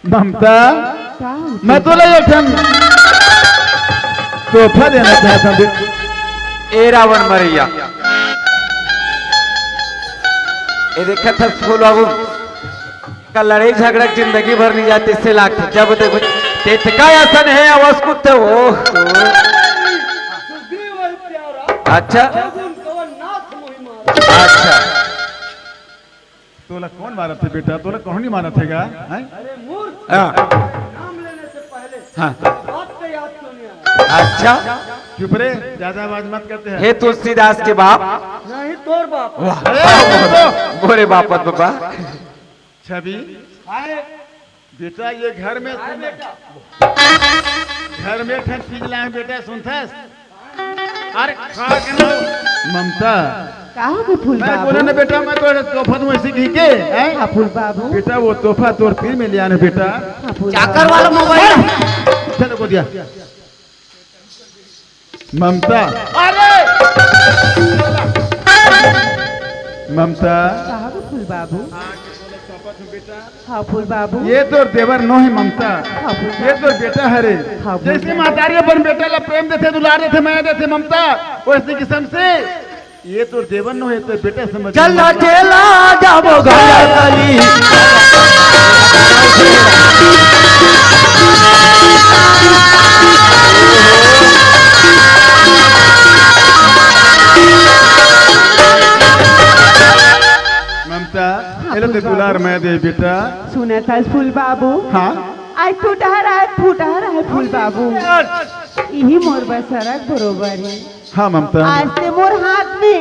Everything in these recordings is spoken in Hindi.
ममता, मैं तुला एक तोहफा देना चाहता हूँ। ए रावण मरैया, ये देखा था फूल बाबू का लड़ाई झगड़ा जिंदगी भर नहीं जाती से लाख जब देखो तेतका आसन है आवाज कुछ वो। अच्छा अच्छा, तोला कौन मारा थे बेटा? तोला कौन नहीं मारा थेगा? अरे मूर्ख, नाम लेने से पहले हाँ। बात पे याद क्यों नहीं आया? अच्छा, चुप रे, ज्यादा आवाज मत करते हैं। हे तुलसीदास के बाप, नहीं तोर बाप। बोरे बापत बाबा। छवि आए बेटा, ये घर में ठन चीज लाए बेटा, सुनथस? अरे खा के ना ममता, कहाँ को फूल मैं बोला ना बेटा, मैं तो तोहफा तुम ऐसे कही के हाँ फूल बाबू, बेटा, वो तोहफा तोर पीर में ले आना बेटा। हाँ फूल चाकर वाला मोबाइल चलो को दिया ममता। अरे ममता, कहाँ को फूल बाबू? हाँ फूल बाबू, ये तो देवर नो है ममता, हाँ फूल ये तो बेटा हरे। हाँ, जैसे मातारी अपन बेटा ला प्रेम देते, दुलार देते, माया देते ममता, वैसे किस्म से ये तो देवर नो है, तो बेटा समझ। चला चला जाबो गया कली, ममता ये तो दुलार मैं दे बेटा। सुना था फूल बाबू? हाँ आज फूटा रहा है फूल बाबू, यही मोर बसरक बरोबर है। हाँ ममता, आज से मोर हाथ में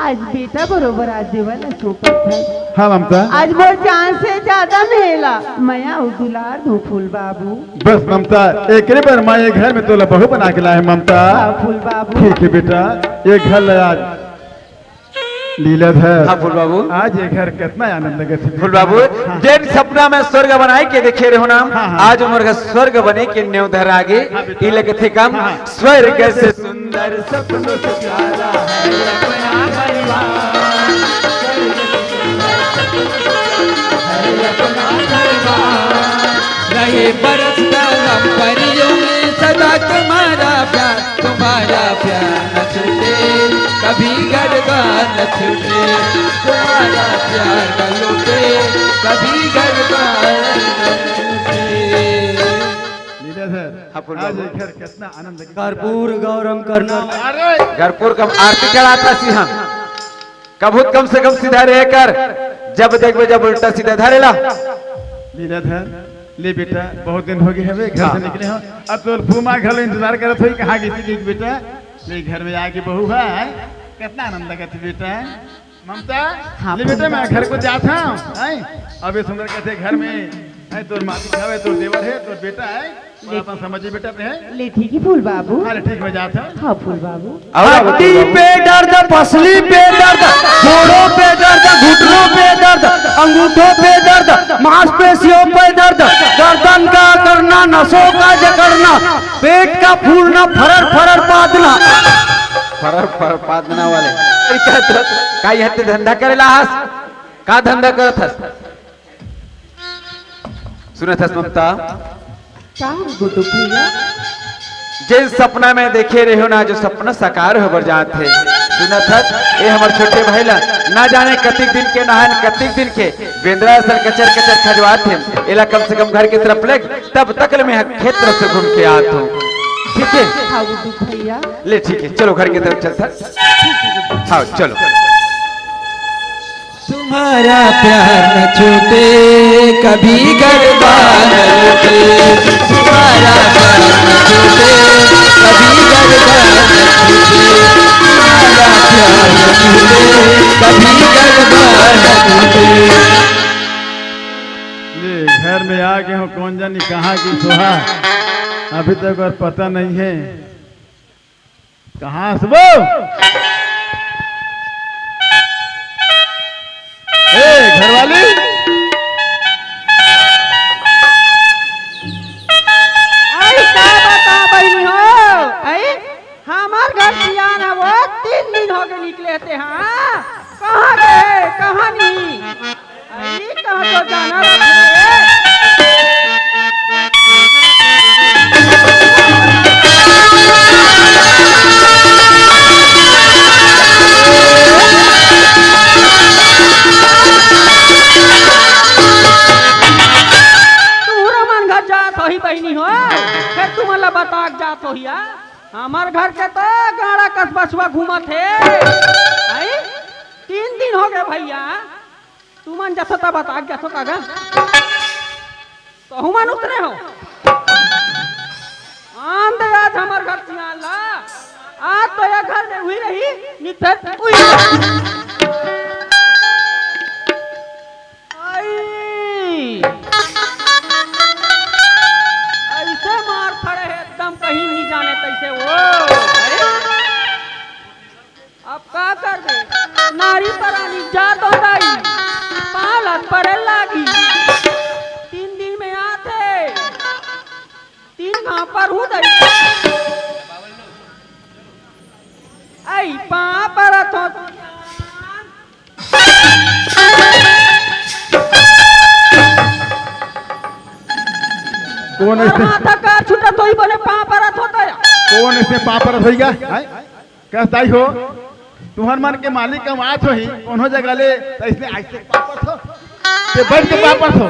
आज बेटा बरोबर आज देवल सोपत है। हाँ ममता, आज मोर जान से ज्यादा मेला मया दुलार दो फूल बाबू। बस ममता, एक बार माँ ये घर में तोला बहू बना के लाए ममता। हाँ फूल बाबू, ठीक है बेटा, ये घर आज लीलाधर। हाँ फूल बाबू, आज ये घर कितना आनंद लगे थे फूल बाबू, जेन सपना में स्वर्ग बनाए के देखे रहो ना, आज उम्र का स्वर्ग बने के न्यू धर आगे ई लगे थे कम। स्वर्ग से सुंदर सपनों से प्यारा है अपना परिवार, रहे बरसता हम परियों में सदा तुम्हारा प्यार न छूटे, कभी गरबा न छूटे, तुम्हारा प्यार न लूटे, कभी गरबा न छूटे। लीलाधर, हाँ, फूल आज बाबू। ये घर कितना आनंद लगे। कर्पूर गौरम करना। अरे घरपुर कम आरती चढ़ाता सिंह कबूत कम से कम सीधा रहकर, जब देखो जब उल्टा सीधा धरेला। लीलाधर, ले बेटा, बहुत दिन हो गए हमें घर से निकले हो, अब तो फूमा घर इंतजार करत हुई कहाँ गई थी बेटा? ले घर में आके बहू है, कितना आनंद लगा थी बेटा। ममता, हाँ, ले बेटा, मैं घर को जाता हूँ। अबे सुंदर कहते घर में है, तोर माता है, तोर देवर है, तोर बेटा है, अपन समझिए बेटा पे है। ले ठीक है फूल बाबू। अरे ठीक हो जाता हूँ। हाँ फूल बाबू, हड्डी पे दर्द, पसली पे दर्द, जोड़ों पे दर्द, घुटनों पे दर्द, अंगूठों पे दर्द, मांसपेशियों पे दर्द, गर्दन का करना, नसों का जकड़ना, पेट का फूलना, फरर फरर पादना। फरर फरर पादना वाले काई हत्ते धंधा करेला हस का धंधा करत हस? सुनत हस ममता, कहाँ गुड्डू भैया? जिस सपना में देखे रहे हो ना, जो सपना साकार हो जात है। सुनत हस, ये हमार छोटे भाई ला ना जाने कतिक दिन के नहान कतिक दिन के बेंद्रा सर कचर कचर खजवात थे, एला कम से कम घर की तरफ लग, तब तक मैं खेत तरफ से घूम के आत हूँ। ठीक है? हाँ गुड्डू भैया, ले ठीक है, चलो घर की तरफ चलता। हाँ चलो। तुम्हारा प्यार न छूटे, कभी गरबा न लूटे, तुम्हारा प्यार न छूटे, कभी गरबा न छूटे, तुम्हारा प्यार न छूटे, कभी गरबा न छूटे। ले घर में आ गए हो, कौन जानी कहाँ की सोहा, अभी तक और पता नहीं है कहाँ से वो। घरवाली, अरे क्या बता बहनी हो? अरे हमार घर सियान हो गए निकले थे। हाँ कहाँ गए, कहाँ नहीं, अरे कहाँ तो जाना रखे। ही बहनी हो फिर तुम अल्लाह बता जात हो हिया हमार घर के तो गाड़ा कस्बा घूमत है। 3 दिन हो गए भैया तुमन जैसा तो बता जैसा कागा तो हुमन उतरे हो आंद आज हमार घर चियाला आज तो ये घर में हुई रही निफेत हुई मार खड़े है एकदम कहीं नहीं जाने तैसे वो। अरे अब का कर दे नारी परानी जात हो दाई पालत परे लागी 3 दिन में आते 3 गांव पर हूँ दई आई पा परत हो कौन ऐसे माथा का छुटा तो ही बने पापरत होता है। कौन ऐसे पापरत होइगा कहताई हो तुहर मन के मालिक का आत हो ही कोनो जगह ले ऐसे ऐसे पापरत हो ते बैठ के पापरत हो।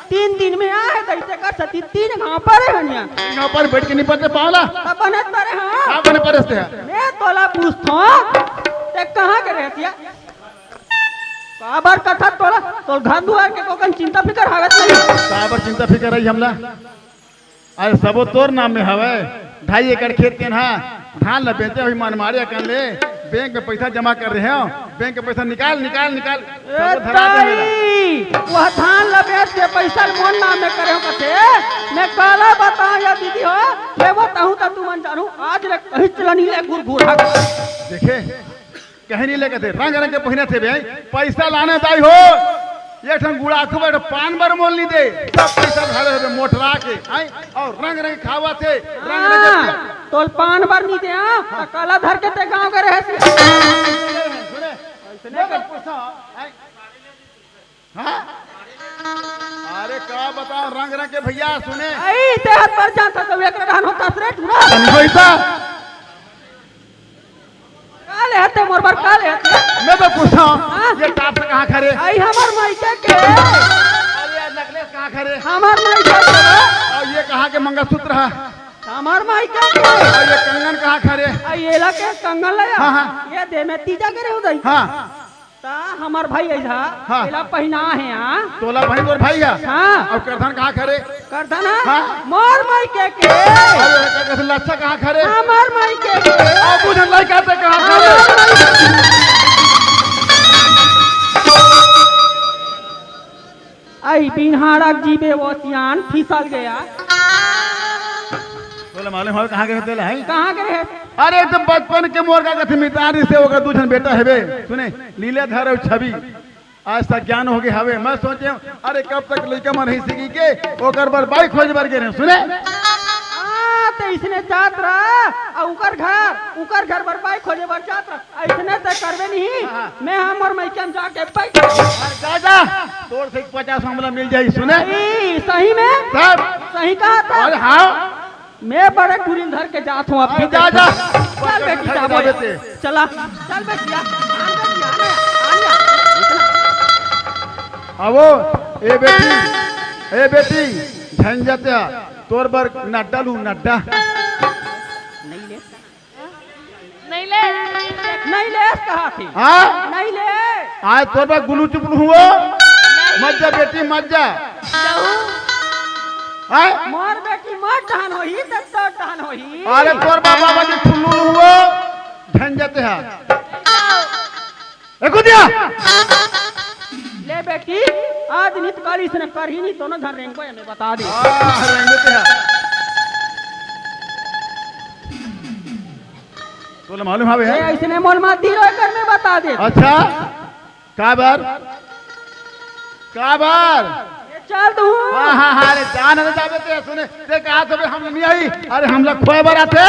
3 दिन में आए कैसे कर सकती 3 गांव पर है हनिया गांव पर बैठ के नहीं पड़ते पावला अब बने तरे। हां का बने परस्ते है मैं तोला पूछतो ते कहां के रहतिया काबर कथा तोला तो घर दुआर के कोकन चिंता फिकर हावत नहीं काबर चिंता फिकर रही हमला अरे सबो तोर नाम में हवे 2.5 एकड़ खेत के ना धान ल बेचे हुई मनमारिया कर ले बैंक में पैसा जमा कर रहे हो बैंक में पैसा निकाल निकाल निकाल सबो धरा दे मेरा वह धान ल बेच के पैसा मोन नाम में करे हो कथे मैं काला बताऊं या दीदी हो मैं बताऊं त तू मन जानू आज ले कहीं चलनी ले गुरगुरा देखे कहीं नहीं लेके थे रंग रंग के पहिने थे भाई पैसा लाने दाई हो ये ठन गुड़ा को बैठ पान बर मोल नहीं दे सब पैसा धारे हो मोटरा के आई और रंग रंग खावा थे रंग रंग तोल पान बर नहीं दे हां काला धर के ते गांव के रहे सुने ऐसे कर पूछा हां अरे का बताओ रंग रंग के भैया सुने आई ते हाथ पर जाता तो एक रहन होता रे ठुरा पैसा काले हते मोर बर काले हते मैं तो पूछा ये टाप से कहां खड़े आई हमर मायके के अरे नेकलेस कहां खड़े हमर मायके के और ये कहां के मंगलसूत्र है हमर मायके के और ये कंगन कहां खड़े आई एला के कंगन ले हाँ। ये दे में तीजा के रे उदई हां ता हमर भाई ऐसा हाँ। एला पहिना है हां तोला भाई और भाई है हां और करधन कहां खड़े करधन हाँ। मोर मायके के और लच्छा कहां खड़े हमर मायके के और बुझन लड़का से कहां खड़े आई बिनहारक जीवे ओसियान फिसल गया तोला मालूम है कहां के तेला है कहां के रहे अरे एकदम बचपन के मोर का कथी मितारी से ओकर दूजन बेटा हेबे सुने लीलाधर और छवि आज तक ज्ञान हो गए हवे मैं सोचे अरे कब तक लड़का मन रही सीखी के ओकर बर बाइक खोज बर के सुने तो इसने जात रहा उकर घर पर बाइक खोजे बर जात रहा इसने तो करबे नहीं मैं हम और मैकम जाके बाइक जा जा तोर से 50 हमला मिल जाई सुने सही में सब सही कहा था और हां मैं बड़े टूरिंग धर के जात हूं अब जा जा चल बेटी जा चला चल बेटिया आवो ए बेटी झंझटिया तोर बर नड्डा लू नड्डा नहीं ले कहा थी हां नहीं ले आज तोर बर गुलू चुपलू हुओ मत जा बेटी मत जा हां मोर बेटी मत ढान होई त तो ढान होई अरे तोर बाबा बाजी फुल्लू हुओ झंझटिया एको दिया ले बेटी आज नित काली इसने कर ही नहीं दोनों घर रेंको हमें बता दे तोला मालूम हवे है इसने मोल मात दी रोय कर में बता दे अच्छा का बार ये चल तू हां अरे जान न जावे ते सुने ते कहा तो हम नहीं आई अरे हम लोग खोए बर आते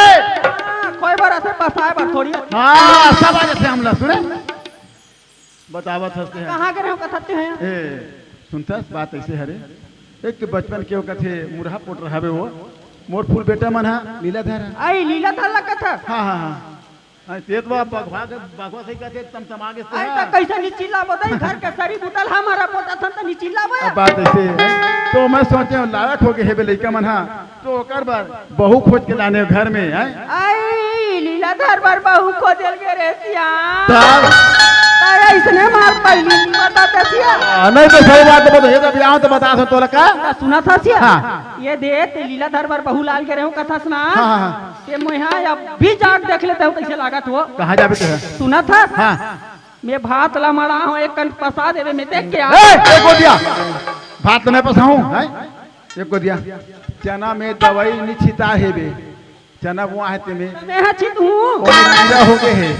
सोए बार ऐसे बसाए बार थोड़ी हाँ सब आ जाते हमला सुने बतावत हंसते हैं कहाँ गए हो कथते हैं ए सुनतस बात ऐसे हरे एक तो बचपन के कथे मुरहा पोट रहावे वो मोर फूल बेटा मन हा लीलाधर हा। आई लीला थाला कथा हाँ हाँ हाँ हाँ तेत बा बगवा सही कथे तमतमागे से आई तो कैसे निचिल्ला बताई घर के सरी बुतल हमारा पोता था तो निचिल्ला बा अब बात ऐसे है तो मैं सोचे लायक हो गए हेबे लइका मन हा तो ओकर बार बहू खोज के लाने घर में है आई लीला धर बार बहू को दिल के रे सिया तब अरे इसने मार पहली बता दसिया नहीं तो सही बात बता ये तो बियाह तो बता सो तोला का सुना था सिया हाँ। ये दे ते लीला धर बार बहू लाल के रहूं कथा सुना हाँ, हाँ। ये मैं अब भी जाग देख लेता हूं कैसे लागत हो कहाँ जाबे तो है सुना था हाँ मैं भात ला मड़ा हूं एक कंठ पसा देवे मैं देख के आ एक को दिया भात तो मैं पसाऊं है एक को दिया चना में दवाई निछिता हेबे चना वो है ते में मैं हचित हूं कीड़ा हो गए है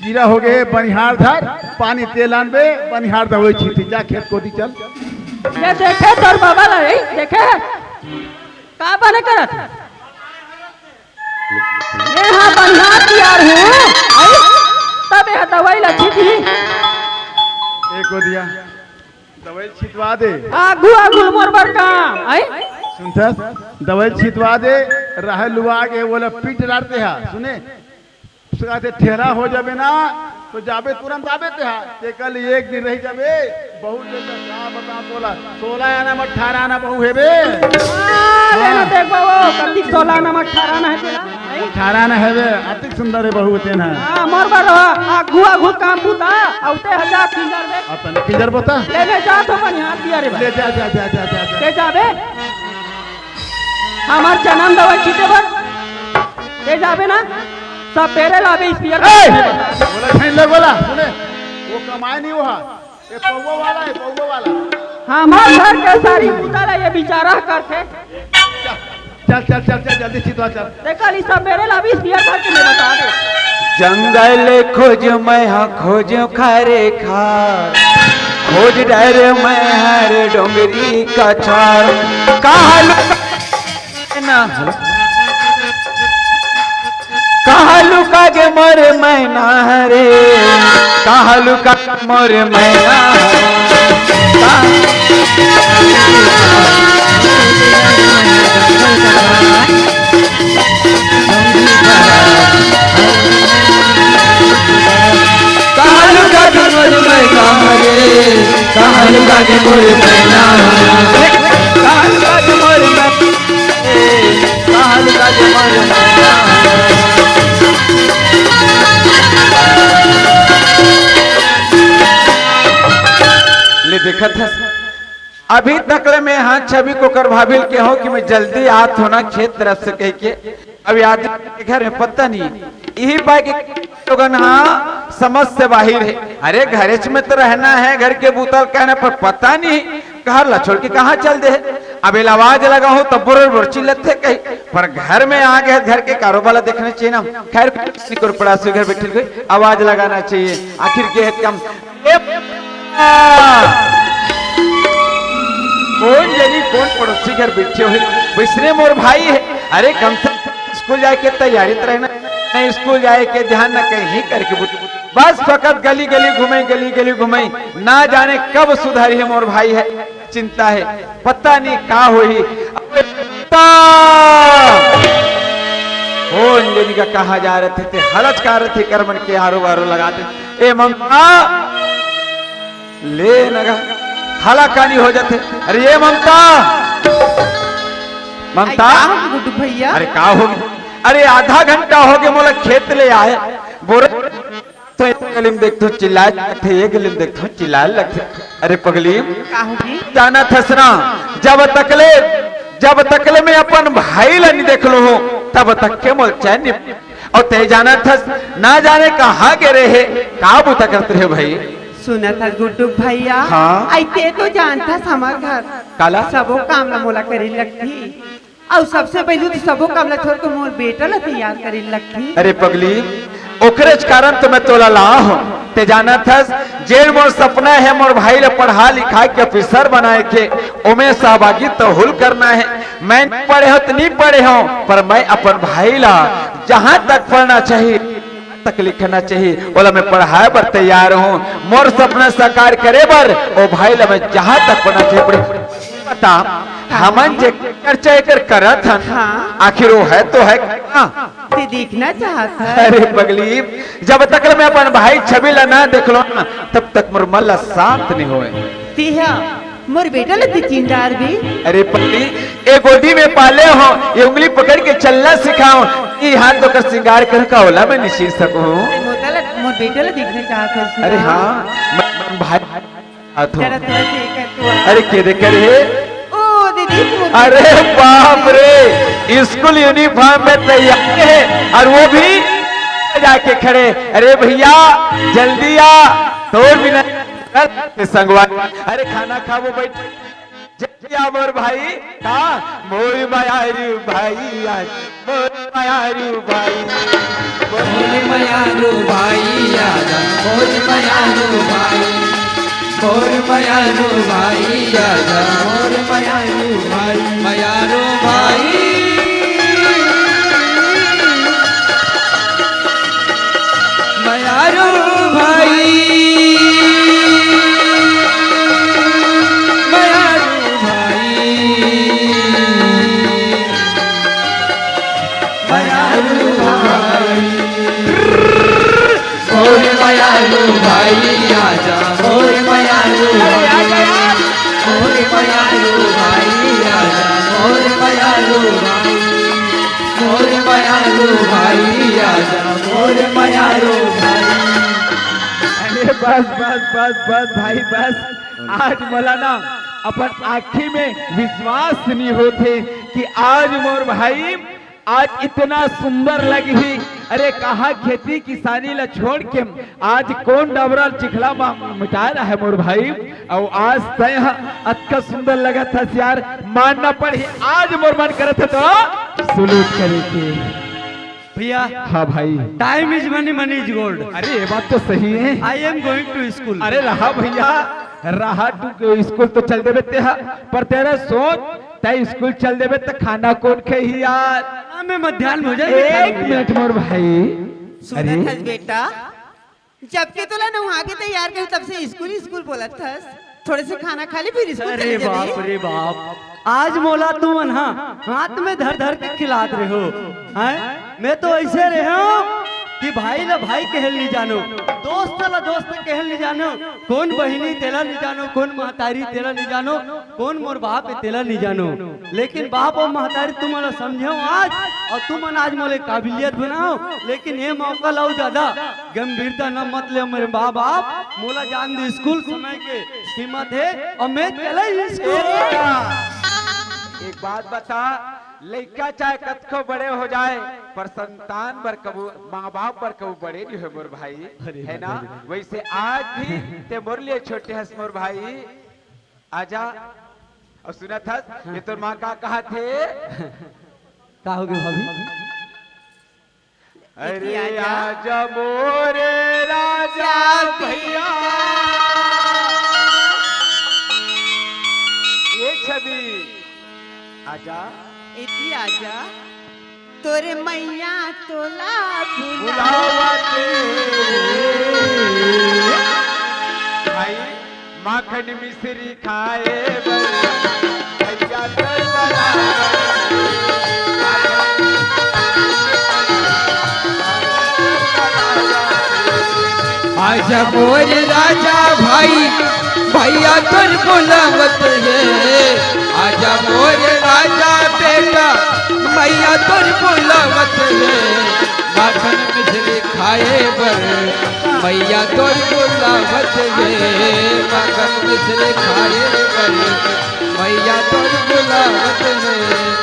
कीड़ा हो गए बनिहार धर पानी तेल आनबे बनिहार दवाई छीटी जा खेत को दी चल ये देखे तोर बाबा ला रे देखे का बने करत मैं हां बढ़िया तैयार हूं आई तब यह दवाई ला छीटी एक को दिया दवाई छिटवा दे आगू आगू मोर बर काम आई सुनथस दवाई छिटवा दे रह लुआ के बोला पीट डालते हैं सुने उसका ठेरा हो जाबे ना तो जाबे तुरंत आबे ते ते कल एक दिन रही जाबे बहुत जल्द का बता बोला 16 आना 18 आना बहु हेबे लेना देख बाबू कति 16 नमक 18 ना है तेरा आई 18 आना हेबे अति सुंदर है बहु ते ना हां मोर बर आगू आगू काम पुता औते हजार किंजर दे अपन किधर बता लेने जा तो बढ़िया दिया रे ले जा जा जा जा जा जा। ले जाबे हमार जन्म दवाई छीटे बर ले जाबे ना सब पेरे लाबे स्पीयर बोला छाइन लग बोला सुने वो कमाई नहीं हुआ ये पौवा वाला है पौवा वाला हमार घर के सारी पुताला ये बेचारा करते चल चल चल चल जल्दी छिटवा चल देखा ली सब मेरे लाबी स्पीयर घर के लिए बता दे जंगल खोज मैं हाँ खोज खारे खार खोज डर मैं हर डोंगरी का छार कहाँ लुका के मोर मैना हरे कहाँ लुका मोर मैना कहाँ लुका के मोर मैना हरे कहाँ लुका के मोर मैना कहाँ लुका के मोर मैना कहाँ लुका के मोर मैना ले देखा था अभी तक में हाँ छवि को कर भाभिल के हो कि मैं जल्दी आत होना खेत तरफ से कह के अभी आज घर में पता नहीं यही बात लोगन हाँ समझ से बाहर है अरे घरेच में तो रहना है घर के बूतल कहने पर पता नहीं घर ला छोड़ के कहाँ चल दे अब आवाज लगा हो तब बुर चिल्लत थे कहीं पर घर में आ गए घर के कारोबार देखना चाहिए ना खैर किसी को पड़ा से घर बैठे गए आवाज लगाना चाहिए आखिर के कम कौन जनी कौन पड़ोसी घर बैठे हुए वैसने मोर भाई है अरे कम से स्कूल जाए के तैयारी तो रहना नहीं स्कूल जाए के ध्यान न कहीं करके बस फकत गली गली घूमे ना जाने कब सुधारी है मोर भाई है चिंता है पता नहीं का होई कौन जनी का कहा जा रहे थे हलच का रहे थे करमन के हारो वारो लगाते ए ममता ले नगा खाला कानी हो जाते अरे ये ममता ममता गुड्डू भैया अरे का हो अरे आधा घंटा हो गया मोला खेत ले आए बोरे तो एक गली में देखते चिल्लाए लगते एक गली में देखते चिल्लाए लगते अरे पगली जाना थसना जब तकले में अपन भाई ला नहीं देख लो हो तब तक के मोल चैन और ते जाना थस ना जाने कहाँ के रहे का बुता करते रहे भाई सुना था गुड्डू भैया हाँ? आइते तो जानता हमार घर काला सबो काम ला मोला करे लगती और सबसे पहले तो सबो काम ला छोड़ के मोर बेटा ला तैयार करे लगती अरे पगली ओकरे कारण तो मैं तोला ला हूं ते जाना था जेल मोर सपना है मोर भाई ले पढ़ा लिखा के ऑफिसर बनाए के ओमे सहभागी तो हुल करना है मैं पढ़े हो तो नहीं पढ़े हो पर मैं अपन भाई ला जहाँ तक पढ़ना चाहिए तक लिखना चाहिए बोला मैं पढ़ाए पर तैयार हूँ मोर सपना साकार करे बर ओ भाई ला मैं जहाँ तक पढ़ना चाहिए पढ़े बता हमन जे चर्चा एकर करत हन हाँ। आखिर वो है तो है कहाँ? ते देखना चाहत है अरे पगली जब तक मैं अपन भाई छवि ला ना देख लो ना तब तक मोर मन ला शांत नहीं होए तिहा मोर बेटा लती चिंदार भी अरे पगली ए गोदी में पाले हो ये उंगली पकड़ के चलना सिखाओ ये हाथ तो कर श्रृंगार कर का होला मैं निश्चित सकूं मोर बेटा ला देखना चाहत है अरे हाँ मैं भाई हाथ हूं। जरा थोड़ा से कर तू अरे के दे करे ओ दीदी मोर अरे बाप रे स्कूल यूनिफॉर्म में तैयार है और वो भी जाके खड़े अरे भैया जल्दी आ तोड़ बिना संगवा अरे खाना खा वो बैठ जल्दी आ मोर भाई का मोर मायारू भाई आज मोर मायारू भाई मोर मयारू भाई आजा मोर मयारू भाई मोर मयारू भाई आजा मोर मयारू भाई मयारू भाई मयारू भाई मयारू भाई मयारू भाई मोर मयारू भाई आजा मोर मयारू मोर मयारू भाई आजा मोर मयारू भाई मोर मयारू भाई आजा मोर मयारू भाई अरे बस भाई बस आज मला ना अपन आँखी में विश्वास नहीं होते कि आज मोर भाई आज इतना सुंदर लगी अरे कहा खेती किसानी ला छोड़ के आज कौन डबरा चिखला मिटा रहा है मोर भाई और आज तय अच्छा सुंदर लगा था यार मानना पड़ी आज मोर मन करे थे तो सलूट करे के भैया हाँ भाई time is money money is gold अरे ये बात तो सही है I am going to school अरे रहा भैया रहा तू स्कूल तो चल देवे ते पर तेरा सोच तय स्कूल चल देवे तो खाना कौन खाई यार में मध्याह्न भोजन एक मिनट मोर भाई सुना थस बेटा जब के तोला नहा के तैयार कर तब से स्कूल स्कूल बोला थस थोड़े से खाना खा ले फिर स्कूल अरे चले बाप जाबी रे बाप आज मोला तुम हाँ हाथ में धर धर के खिलात रहे हो हैं मैं तो ऐसे रहे हूँ कि भाई ला भाई कहल नहीं जानो दोस्त ला दोस्त कहल नहीं जानो कौन बहिनी तेला नहीं जानो कौन महतारी तेला नहीं जानो कौन मोर बाप है तेला नहीं जानो लेकिन बाप और महतारी तुम मला समझो आज और तुम आज मोले काबिलियत बनाओ लेकिन ये मौका लाओ ज्यादा गंभीरता न मत ले मेरे बाप बाप मोला जान दे स्कूल समय के कीमत है और मैं चला ही स्कूल एक बात बता लड़का चाहे कतको बड़े हो जाए पर संतान पर कबू माँ बाप पर कबू बड़े नहीं है मोर भाई है ना वैसे आज भी ते मोर लिए छोटे हंस मोर भाई आजा और सुना था ये तो माँ का कहा थे का हो गया भाभी अरे आजा मोरे राजा भैया ये छवि आजा इतनी आजा तोरे मैया तोला बुलावते भाई माखन मिश्री खाए भैया आजा मोर राजा भाई भैया तुर बुलावत है आजा मोर राजा बेटा भैया तुर बुलावत है माखन मिश्री खाए बर भैया तुर बुलावत है माखन मिश्री खाए बर भैया तुर बुलावत है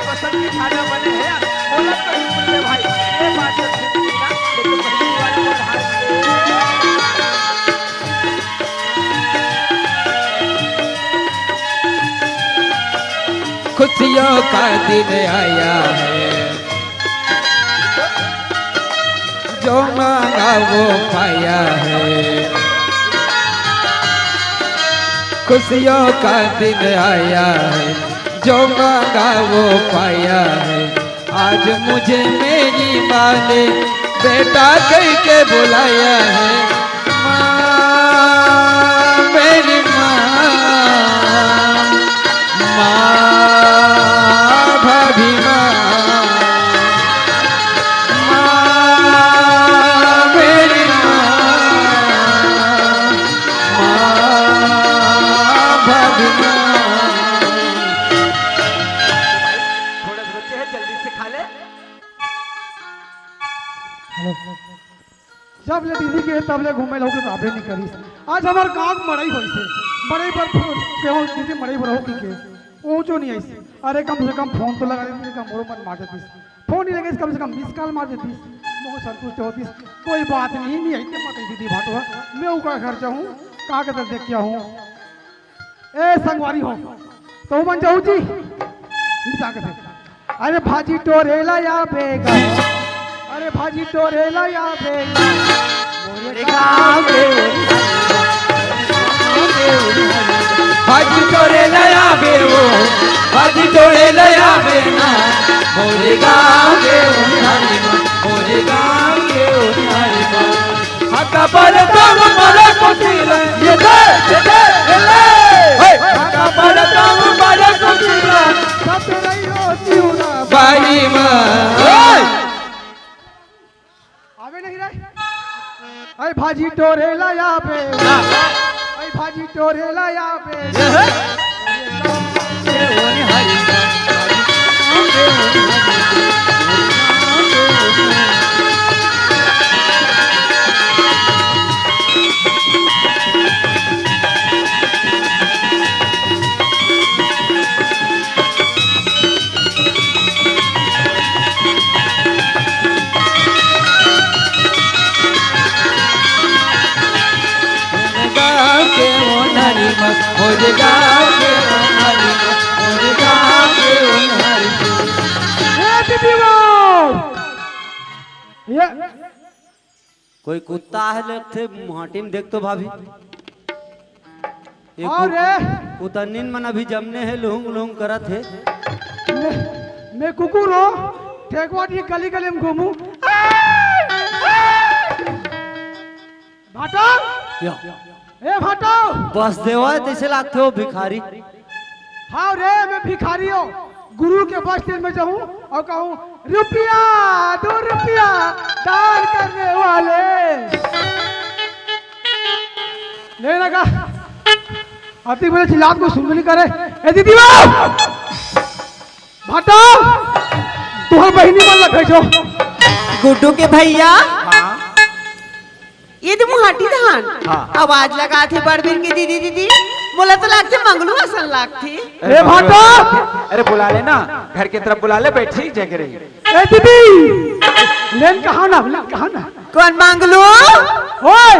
पसंद के खाना बने हैं बोला तो स्कूल में भाई ये बात तो ठीक नहीं ना लेकिन पहली बार बोल हाथ खुशियों का दिन आया है जो मांगा वो पाया है खुशियों का दिन आया है जो मांगा वो पाया है। आज मुझे मेरी माँ ने बेटा कह के बुलाया है। माँ मेरी माँ, माँ भाभी माँ, माँ मेरी माँ, माँ भाभी माँ। थोड़े से बच्चे हैं, जल्दी से खा ले। जब ले दीदी के तब ले घूमे लोग काबे नहीं करी। आज हमार गांव मड़ई होई से मड़ई पर केहू दीदी मड़ई पर हो की के ऊंचो नहीं आई। अरे कम से कम फोन तो लगा देती कम मोर मत मार देती। फोन नहीं लगे कम से कम मिस कॉल मार देती मोह संतुष्ट होती। कोई बात नहीं आई मत दीदी भाटवा मैं उका घर जाऊं कहां के देख के आऊं। ए संगवारी हो तो मन जाऊ जी जाके देख। अरे भाजी टोरेला या बेगा, अरे भाजी टोरेला या बेगा मोरे गांव के भाजी तोड़े लया बे वो, भाजी तोड़े लया बे ना, मोरे गाँव के उन्हारी माँ, मोरे गाँव के उन्हारी माँ। हका पर तम मरे कुटीला, ये ले, हका पर तम मरे कुटीला, सब रही होती हूं ना बाई माँ। आवे नहीं रे। अरे भाजी टोरेला या बेगा, अरे भाजी टोरेला या बेगा मोरे गाँव के उन्हारी माँ, मोरे गाँव के उन्हारी माँ। ये कोई कुत्ता है लगते माटी में देख तो भाभी ये और रे कुतनिन मन अभी जमने है लुंग लुंग करत है। मैं कुकुर हो ठेकवाट ये गली गली में घूमू। भाटो ए भाटो बस देवा तैसे लागते हो भिखारी। हाँ रे मैं भिखारी हूँ गुरु के बस स्टैंड में जाऊँ और कहूँ रुपया 2 रुपया दान करने वाले ले लगा आती बोले चिल्लात को सुन नहीं करे। ए दीदी भाटो तुम्हारी बहनी मन लग भेजो। गुड्डू के भैया ये तो मुहाटी धान आवाज लगा थे बड़बीर की दीदी दीदी बोला तो लागते मंगलू असल लागती। ए भाटो अरे बुला लेना, घर की तरफ बुला ले, बैठी जगह रही। ए दीदी लेन कहा ना कौन मंगलू ओए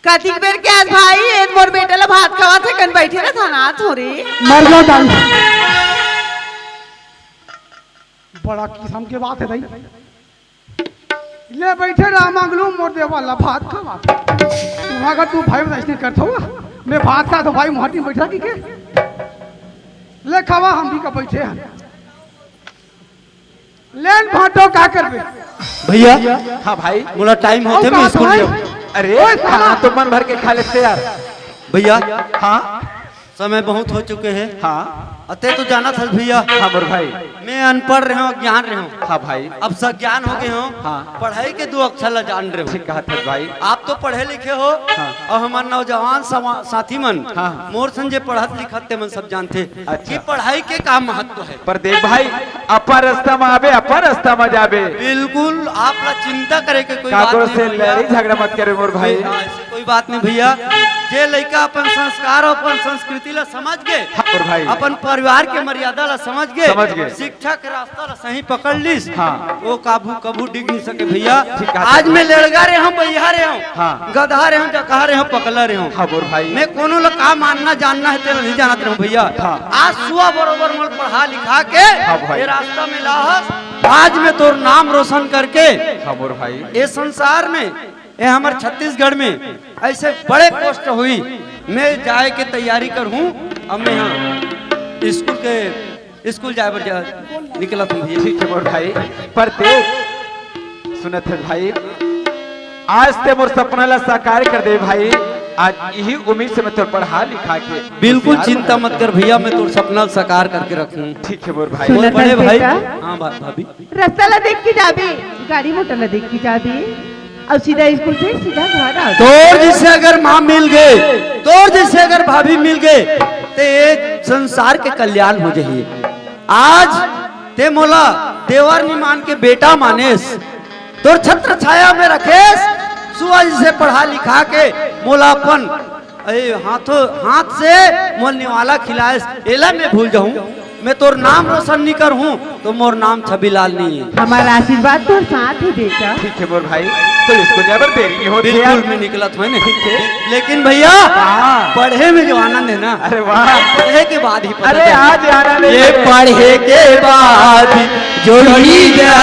कतिक बेर के आज भाई एक मोर बेटा ला भात खावा थे कन बैठे रहा था ना थोड़ी मर जाओ दान बड़ा किस्म के बात है भाई ले बैठे रहा मंगलू मोर दे वाला भात खावा तुम अगर तू भाई ऐसे करता हुआ मैं भात खा तो भाई मोहटी बैठा की के ले खावा हम भी का बैठे हैं लेन भाटो का करबे भैया हाँ भाई, बोला टाइम होते मैं स्कूल जाऊँ। अरे खाना तो मन भर के खा लेते यार। भैया हाँ समय बहुत हो चुके हैं। हाँ अते तो जाना था भैया हाँ मोर भाई। मैं अनपढ़ रहे हूँ ज्ञान रहे हूँ हाँ भाई, अब सब ज्ञान हो गए हो। हाँ। पढ़ाई के 2 अक्षर ला जान रहे हो। ठीक कहा था भाई। आप तो पढ़े लिखे हो और हमारे नौजवान साथी मन हाँ। मोर संजय पढ़त लिखत ते मन सब जानते अच्छा। कि पढ़ाई के का महत्व है। पर देख भाई, अपा रास्ता में आवे, अपा रास्ता में जाबे। बिल्कुल आप ला चिंता करे के कोई बात काको नहीं से भैया। लड़ी झगड़ा मत करे मोर भाई। ऐसे कोई बात नहीं भैया। जे लड़का अपन संस्कार और अपन संस्कृति ला समझ गए, हाँ मोर भाई। अपन परिवार के मर्यादा ला समझ गए, शिक्षा के रास्ता ला सही पकड़ लीस, हाँ। वो काबू कबू डिग नहीं सके भैया। ठीक है। आज मैं लड़गा रहे हूँ, बैहा रहे हूँ, हाँ। गधा रहे हूँ, जकहा रहे हूँ, पकला रहे हूँ। हाँ मोर भाई। मैं कोनो ला का मानना जानना है तेरा नहीं जानत रहूं भैया। हाँ। आज सुबह बरोबर मोल पढ़ा लिखा के हाँ भाई। ये रास्ता में लाहस, आज मैं तोर नाम रोशन करके हाँ मोर भाई। ये संसार में ये हमारे छत्तीसगढ़ में ऐसे बड़े पोस्ट हुई मैं जाए के तैयारी कर हूँ। अब मैं यहाँ स्कूल जाए जा निकला तुम भैया। ठीक है मोर भाई, पर देख सुनत है भाई, आज ते मोर सपना ला साकार कर दे भाई। आज यही उम्मीद से मैं तोर पढ़ा लिखा के बिल्कुल चिंता मत कर भैया, मैं तो सपना साकार करके रखूं। ठीक है मोर भाई। सुन- बोल बड़े भाई। बेटा। हाँ भाभी। रास्ता ला देख के जाबे, गाड़ी मोटर ला देख के जाबे, और सीधा स्कूल से सीधा घर आ। तोर जिससे अगर माँ मिल गए, तोर जिससे अगर भाभी मिल गए, तो ये संसार के कल्याण हो जाइए। आज ते मोला देवर निमान के बेटा मानेस, तोर छत्र छाया में रखेस, सुअज से पढ़ा लिखा के मोला अपन हाथ से मोल निवाला खिलाएस, एला मैं भूल जाऊं, मैं तोर नाम रोशन नहीं कर हूं तो मोर नाम छबीलाल नहीं है। हमारा आशीर्वाद तो साथ है बेटा। ठीक है मोर भाई, तो इसको जबर देरी नहीं होती बिल्कुल यार। मैं निकला था ना। ठीक है। लेकिन भैया हाँ। पढ़े में जो आनंद है ना, अरे वाह, पढ़े के बाद ही पता अरे चलता है। आज आना नहीं ये है। पढ़े के बाद जोड़ी बड़ा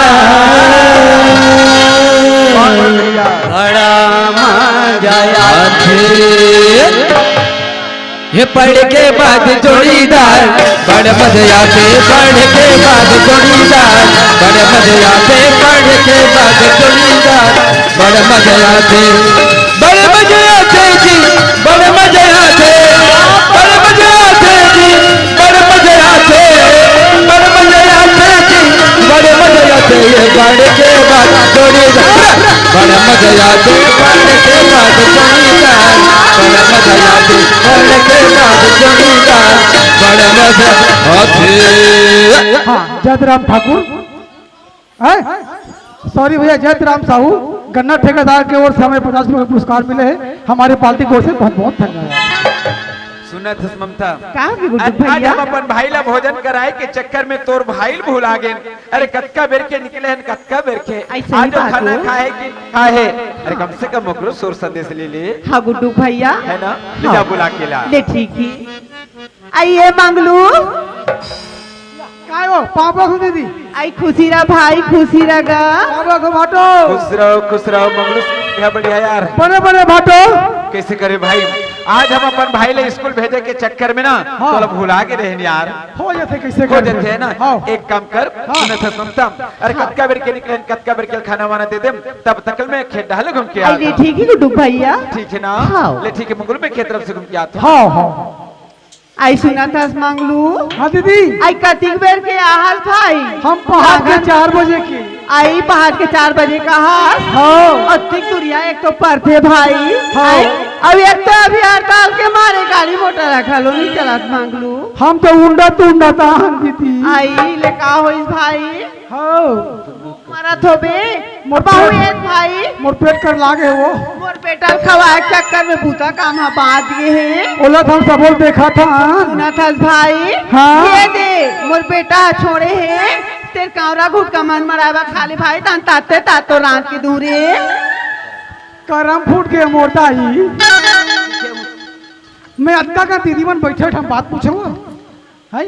मजा आते। ये पढ़ के बाद जोड़ीदार बड़े मजे आते, पढ़ के बाद जोड़ीदार बड़े मजे आते, पढ़ के बाद जोड़ीदार बड़े मजे आते, बड़े मजे आते जी, बड़े मजे आते, बड़े मजे आते जी, बड़े मजे आते, बड़े मजे आते जी, बड़े मजे आते। ये पढ़ के बाद जोड़ीदार बड़े मजे आते, पढ़ के बाद जोड़ीदार बड़े मजे आते, पढ़ के बाद जोड़ीदार बड़े मजे आते। हाँ जयराम ठाकुर है, सॉरी भैया जयराम साहू, गन्ना ठेकेदार के ओर से हमें 50 रुपए पुरस्कार मिले हैं, हमारे पार्टी की ओर से बहुत बहुत धन्यवाद। सुनत है ममता, कहाँ के गुड्डू आज भैया? हम अपन भाई ला भोजन कराए के चक्कर में तोर भाई भूला गए। अरे कतका बेर के निकले हैं, कतका बेर के ऐसे आज ही बात खाना हो। खाए कि खाए। अरे कम से कम ओकरो सुर संदेश ले ले, हाँ गुड्डू भैया, है ना, ले जा बुला के ला। ले ठीक ही। आइए मंगलू, काय हो पापा को दीदी, आई खुशी रहा भाई, खुशी रहा। पापा को बाटो, खुश रहो मंगलू, क्या बढ़िया यार। बड़े बड़े बाटो। कैसे करे भाई, आज हम अपन भाई ले स्कूल भेजे के चक्कर में ना हाँ। तो भुला के रहन यार, हो जाते कैसे हो जाते है ना। हाँ। एक काम कर, हाँ। सुनत है ममता, अरे कतका बेर के निकले, कतका बेर के खाना वाना दे दे, तब तक मैं खेत डाल घूम के आई ले आता। ठीक ही गुड्डू भैया। ठीक है ना, हाँ। ले ठीक है मंगलू, मैं खेत तरफ से घूम के आता हूँ। हाँ हाँ आई सुना था मंगलू, हाँ दीदी, आई कतिक बेर के आहार भाई। हम पहाड़ के 4 बजे की। आई पहाड़ के 4 बजे का हार। हाँ अतिक दुरिया एक तो परथे भाई। हाँ। आई, अब एक तो अभी हड़ताल के मारे गाड़ी मोटर रखा लो नहीं चलात मंगलू। हम तो उंडा था दीदी। आई ले का होइस भाई, हाँ मारा थोबे मोर बहु पेट- एक भाई, मोर पेट कर लागे वो, मोर बेटा खवाए चक्कर में भूता काम बात गए हैं। बोला था हम सबोल देखा था। सुना था भाई। हाँ। ये दे मोर बेटा छोड़े हैं, तेर कावरा घुट का मन मरावा खाली भाई तान ताते तातो रात के दूरे। करम फूट के मोरता ही। मैं अक्का का दीदी मन बैठे हम बात पूछूंगा, है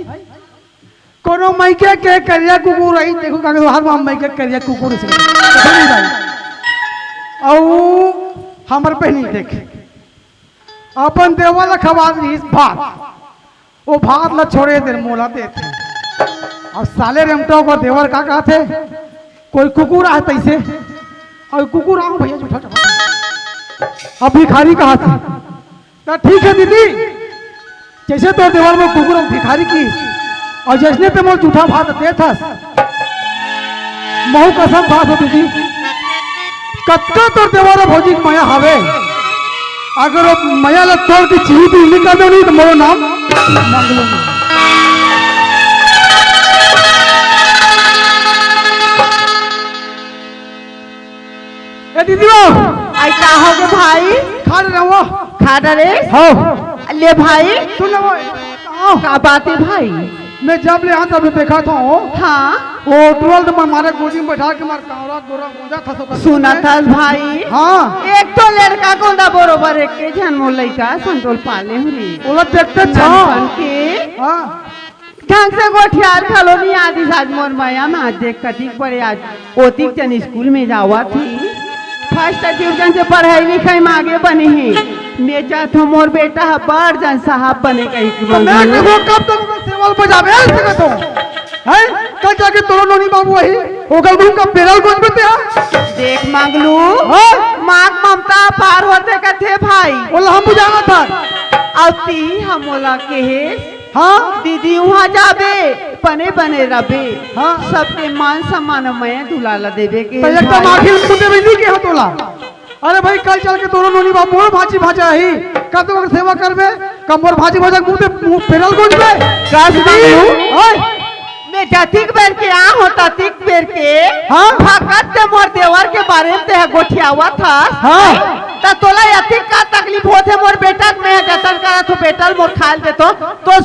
कोनो मैके के करिया कुकुर आई, देखो का हर हम मैके करिया कुकुर से नहीं भाई, औ हमर पहनी देख अपन देवल खवाद रही भात, वो भात ला छोड़े देर मोला देते। और साले रेमटो को देवर का कहते, कोई कुकुर आ तैसे, और कुकुर आऊं भैया झूठा अब भिखारी कहा था। तो ठीक है दीदी, जैसे तो देवर में कुकुर और भिखारी की, और जैसे तो मोर झूठा भात दे था, महू कसम भात हो दीदी, कत्ता तो देवर भोजी माया हवे, अगर वो माया लग तोड़ की चीज भी निकाल दो नहीं तो मोरो नाम मांग लूंगा। ए दीदी वो आई का हो गए भाई, खा रहे हो? खा डरे हो ले भाई। सुन लो वो, का बात है भाई? मैं जब ले यहाँ तब देखा था हाँ वो 12 में हमारे गोदी में बैठा के मार कावरा गोरा गोजा था तो सुना था भाई। हाँ एक तो लड़का कोंदा बरोबर एक के जन्म लइका संतोल पाले हुई ओला देखते छ नानपन के हाँ ढंग से गोठियार खालो नहीं आदि साज मोर माया में आज देख कतिक पड़े आज ओतिक जन स्कूल में जावा थी फर्स्ट डिवीजन से पढ़ाई लिखाई में आगे बने हैं। मैं चाहता हूँ मोर बेटा बड़ जन साहब बने कहीं तो मैं देखो कब तक उनका सेवा परवल बजावे सके तो है कल जाके तोरो नोनी बाबू वही ओगल मुंह का पेरल गोज बते हैं देख मंगलू हाँ? माग ममता पार होते कथे भाई बोला हम बुझाना था अब ती हम बोला के हाँ दीदी वहाँ जाबे पने बने रबे हाँ? सबके मान सम्मान में दुलाला देवे के तो एक तो भाई। आखिर मुझे बिजली के हतोला अरे भाई कल चल के तोरो नोनी बाबू मोर भाजी भाजा ही का तो अगर सेवा करबे कमर भाजी भाजा मुंह पे पेरल गोज बे काश मंगलू ओए मैं जतिक बेर के आ हो ततिक बेर के हाँ? भगत ते मोर देवर के बारे में ते गोठियावा था हाँ? त तोला यतिक का तकलीफ होते मोर बेटा मैं जतन करा तो बेटल मोर खाल दे तो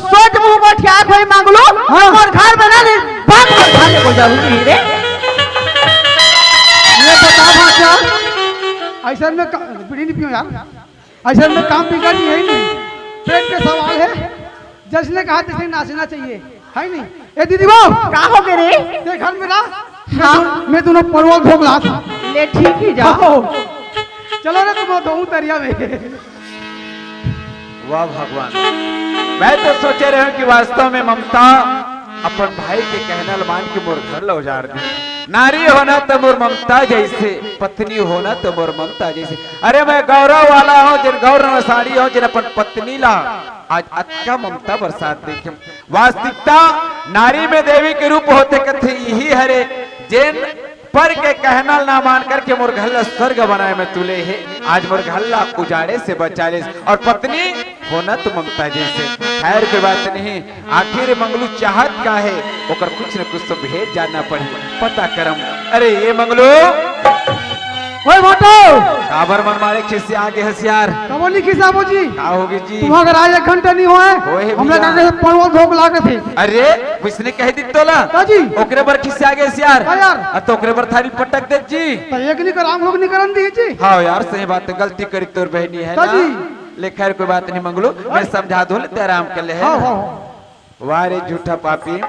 सोच मुंह गोठिया कोई मांगलो हाँ? मोर घर बना ले भाग मोर खाले को जरूरी रे ये बता भाषा ऐसा में बीड़ी नहीं पियो यार ऐसा में काम बिगड़ ही है नहीं पेट के सवाल है जिसने कहा तैसे नाचना चाहिए है नहीं ए दीदी बाबू का हो गए रे देख घर मेरा हाँ? मैं दोनों परवल भोग ला था ले ठीक ही जाओ चलो रे तुम दो तरिया में वाह भगवान, मैं तो सोचे रहे हूं कि वास्तव में ममता अपन भाई के कहना मान के मोर घर लो जा रही नारी होना तो मोर ममता जैसे पत्नी होना तो मोर ममता जैसे। अरे मैं गौरव वाला हूँ जिन गौरव साड़ी हूँ जिन अपन पत्नी ला आज अच्छा ममता बरसात देखे। वास्तविकता नारी में देवी के रूप होते कथे यही हरे जिन पर के कहना ना मान करके मोर घल्ला स्वर्ग बनाए में तुले है आज मोर घल्ला उजाड़े से बचा ले और पत्नी होना तो ममता जैसे। खैर कोई बात नहीं, आखिर मंगलू चाहत का है ओकर कुछ न कुछ तो भेद जानना पड़ी पता करम। अरे ये मंगलू ओए मोटो काबर मन मारे खिस्से आगे हसियार कबो नहीं खिसाबो जी का होगी जी। तुम अगर आज 1 घंटा नहीं होए होए हमने भैया। कहा परवल भोग ला के थे अरे किसने कह दी तोला का जी ओकरे बर खिस्से आगे हसियार हाँ यार। तो ओकरे बर थारी पटक दे जी। तो एक नहीं कराम लोग नहीं करन दी जी हाँ यार सही बात है, गलती करी तोर बहनी है ना। जी। ले खैर कोई बात नहीं मंगलू मैं समझा दो ले आराम कर ले है हाँ ना? हाँ वाह रे झूठा पापी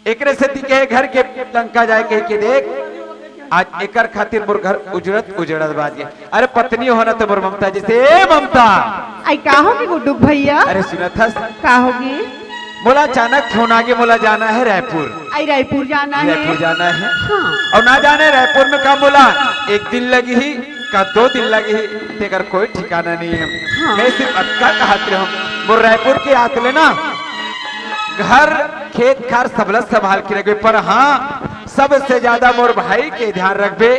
एकरे से ती के घर के लंका जाए कह के देख आज एकर खातिर मोर घर उजड़त बाज गए। अरे पत्नी होना तो मोर ममता जैसे ए ममता आई का होगी गुड्डू भैया अरे सुना था का होगी बोला अचानक फोन आगे बोला जाना है रायपुर आई रायपुर जाना है रायपुर जाना है हाँ और ना जाने रायपुर में काम बोला 1 दिन लगी ही का 2 दिन लगी ही तेकर कोई ठिकाना नहीं है। हाँ। मैं सिर्फ अक्का कहते हूँ वो रायपुर के आतले ना घर खेत खार सबला संभाल के रखबे पर हाँ सबसे ज्यादा मोर भाई के ध्यान रखबे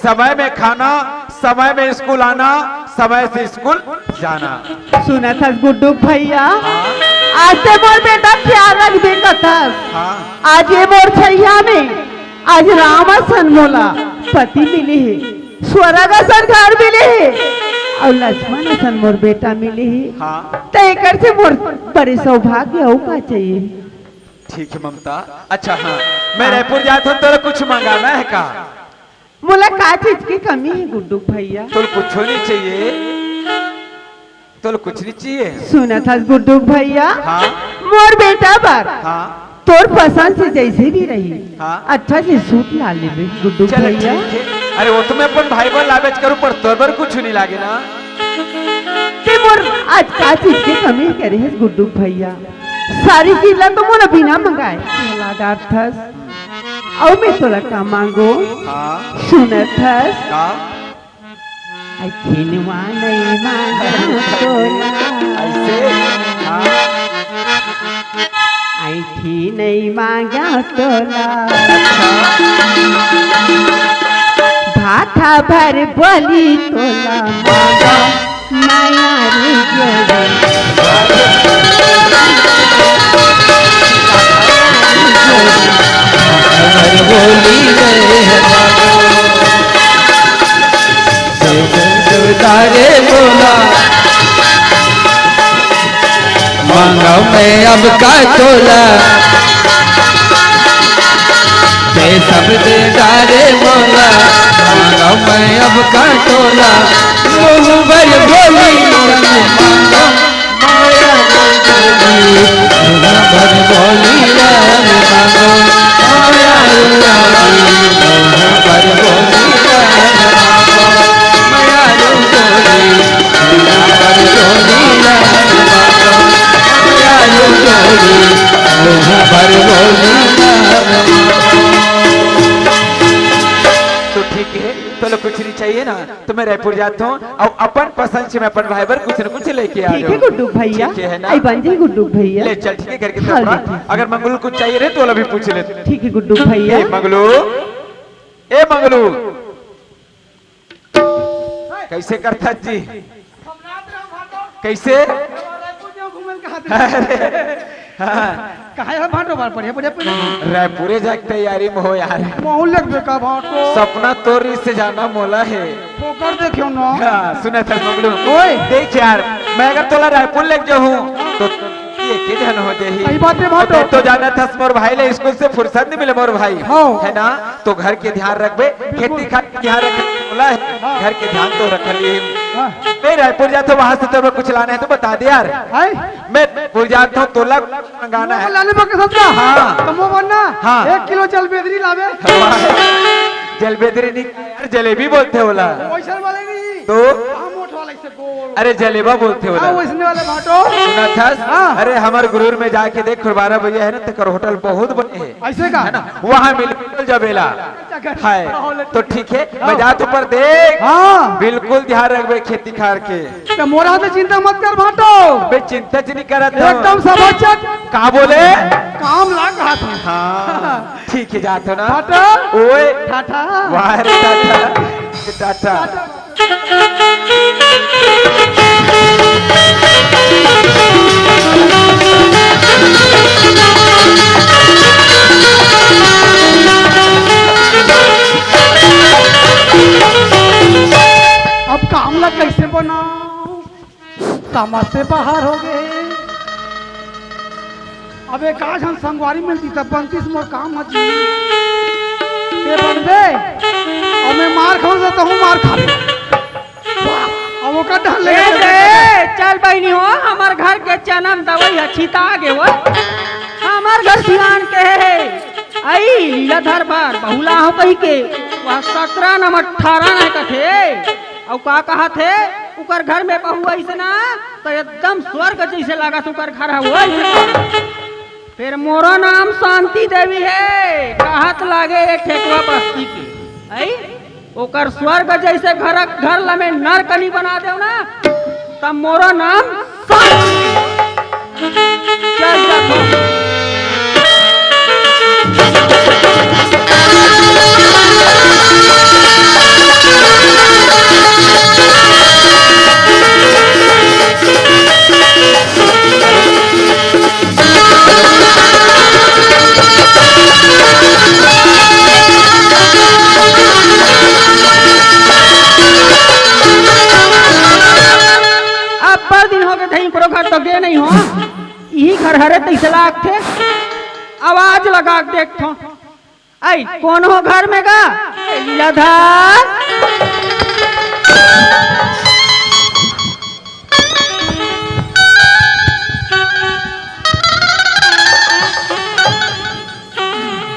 समय में खाना समय में स्कूल आना समय से स्कूल जाना। सुना था गुड्डू भैया आज से मोर बेटा ख्याल रखबे कथा हाँ आज ये मोर छैया में आज राम सन मोला पति मिले है स्वर्ग सन घर मिले है और लक्ष्मण सन मोर बेटा मिले है हाँ तो एकर से मोर बड़े सौभाग्य हो का चाहिए। ठीक है ममता। अच्छा हाँ मैं रायपुर जाता हूँ तो कुछ मंगाना है का मोला का चीज की कमी है गुड्डू भैया तो कुछ नहीं चाहिए तो कुछ नहीं चाहिए। सुना था गुड्डू भैया हाँ मोर बेटा पर हाँ तोर पसंद से जैसे भी रही हाँ। अच्छा से सूट ला ले गुड्डू चल भैया। ठीक है। अरे वो तो मैं अपन भाई बहन लावेज करूँ पर तोर पर कुछ नहीं लागे ना। ते मोर आज का चीज की कमी करे है गुड्डू भैया सारी चीज ला तो मोला बिना मंगाए मोला डार थस और मैं तोला का मांगो हाँ सुनत थस का आई खिनवा नहीं मांगो तोला ऐसे हाँ आई थी नहीं मांगा तोला भाथा भर बोली तोला मांगा माया रे जोड़ी तारे बोला मांगा मैं अब का तोला ते सब दे तारे बोला मांगा मैं अब का तोला मुँह भर बोली मांगा माया मुँह भर बोली मांगो माया मुँह भर बोली माया जोड़ी तो लोग कुछ नहीं चाहिए ना तो मैं रायपुर जाता हूँ और अपन पसंद से मैं अपन भाई बर कुछ न कुछ लेके आ ठीक है गुड्डू भैया, ठीक है ना? आई बन जाए गुड्डू भैया। ले चल ठीक है करके हाँ, थोड़ा। ठीक है। अगर मंगलू कुछ चाहिए रहे तो अभी पूछ ले। ठीक है गुड्डू भैया। ए मंगलू, ए मंगलू कैसे करता जी, कैसे कहा भाटो बार बढ़िया बढ़िया रायपुरे जाके तैयारी में हो यार। माहौल लग बेका भाटो सपना तोरी से जाना मोला है। पोकर देखियो ना। हाँ, सुना था मंगलू। ओए देख यार, मैं अगर तोला रायपुर ले जाऊँ तो एक ही जन हो जाही। सही बात है भाटो। तो जाना था मोर भाई ले स्कूल से फुर्सत नहीं मिले मोर भाई, हाँ। है ना? तो घर के ध्यान रखबे, खेती खाती ध्यान रख बोला है, घर के ध्यान तो रख ली। मैं रायपुर जाता हूँ, वहाँ से तो कुछ लाना है तो बता दे यार। मैं रायपुर जाता हूँ, तोला मंगाना है। लाने में कैसा था? हाँ। तो वो बनना। हाँ। 1 किलो जलबेदरी लावे। जलबेदरी नहीं, जलेबी बोलते होला। वैसे वाले नहीं। तो मोट वाले से गोल। अरे जलेबा बोलते होला। हाँ वैसे वाले भाटो। सुना था? हाँ। अरे हमारे गुरूर में जाके देख, खुरबारा भैया है ना, तेकर होटल बहुत बने हैं, ऐसे का? है ना? वहाँ मिल जबेला है तो ठीक है, मैं जा तो पर देख। हाँ। बिल्कुल ध्यान रखबे खेती खार के। तो मोरा से चिंता मत कर भाटो। बे चिंता च नहीं करत। एकदम समझ का बोले? काम लाग रहा था। हाँ ठीक है, जातो ना। भाटो। ओए टाटा। वाह रे टाटा, टाटा। अब काम ला कैसे बनाओ? समझ से बाहर हो गए। अब एक आज हम संगवारी मिलती तब बनती मोर काम हती ये बनबे और मैं मार खाऊं जाता हूँ, मार खा ले। अब वो का ढल ले चल बहनी हो, हमार घर के चनम दवाई अच्छी तागे हो, हमार घर सिवान के है। आई लीलाधर बार बहुला हो कही के वह 17 न 18 न कथे और का कहा थे उकर घर में बहू ऐसे ना तो एकदम स्वर्ग जैसे लगा उकर घर है वो। फिर मोरा नाम शांति देवी है, कहत लागे एक ठेकुआ बस्ती के। आई ओकर स्वर्ग जैसे घर लमे नर कली बना दे ना तब मोरा नाम चल जातो। घर तो गे नहीं हो, यही घर हरे तैसे लाग थे। आवाज लगा के देखो, आई कौन हो घर में गा? लीलाधर।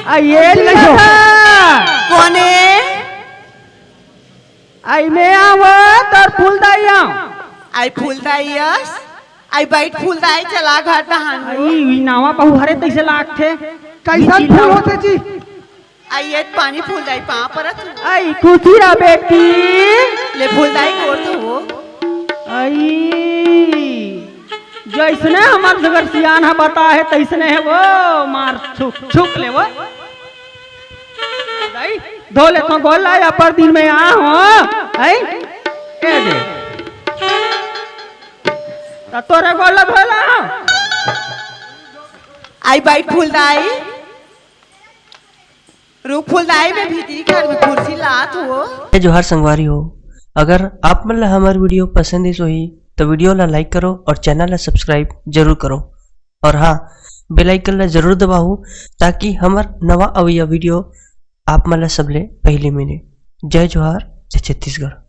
आइए लीलाधर। कौन है? आई मैं आवा तर फूल दाइया। आई फूलदाइयस आई बैठ फूलदाई चला घर दहान आई नावा बहु हरे तैसे लाग थे। कैसा फूल होते जी? आई ये पानी फूलदाई पा परत आई खुशी रा बेटी ले फूलदाई कोर तो हो। आई जैसने हमार जगर सियान है बता है तैसने है वो मार छुक छुक ले वो। दाई धो ले तो गोल लाया पर दिन में आ हो। आई के दे तोरे गोला धोला। आई बैठ फूलदाई रुक फूलदाई में भीतरी घर में कुर्सी लात हो। जोहार संगवारी हो, अगर आप मन ला हमार वीडियो पसंद ही तो वीडियो ला लाइक करो और चैनल ला सब्सक्राइब जरूर करो और हाँ बेल आइकन ला जरूर दबाओ ताकि हमार नवा अवैया वीडियो आप मन ला सबले पहले मिले। जय जोहार, जय छत्तीसगढ़।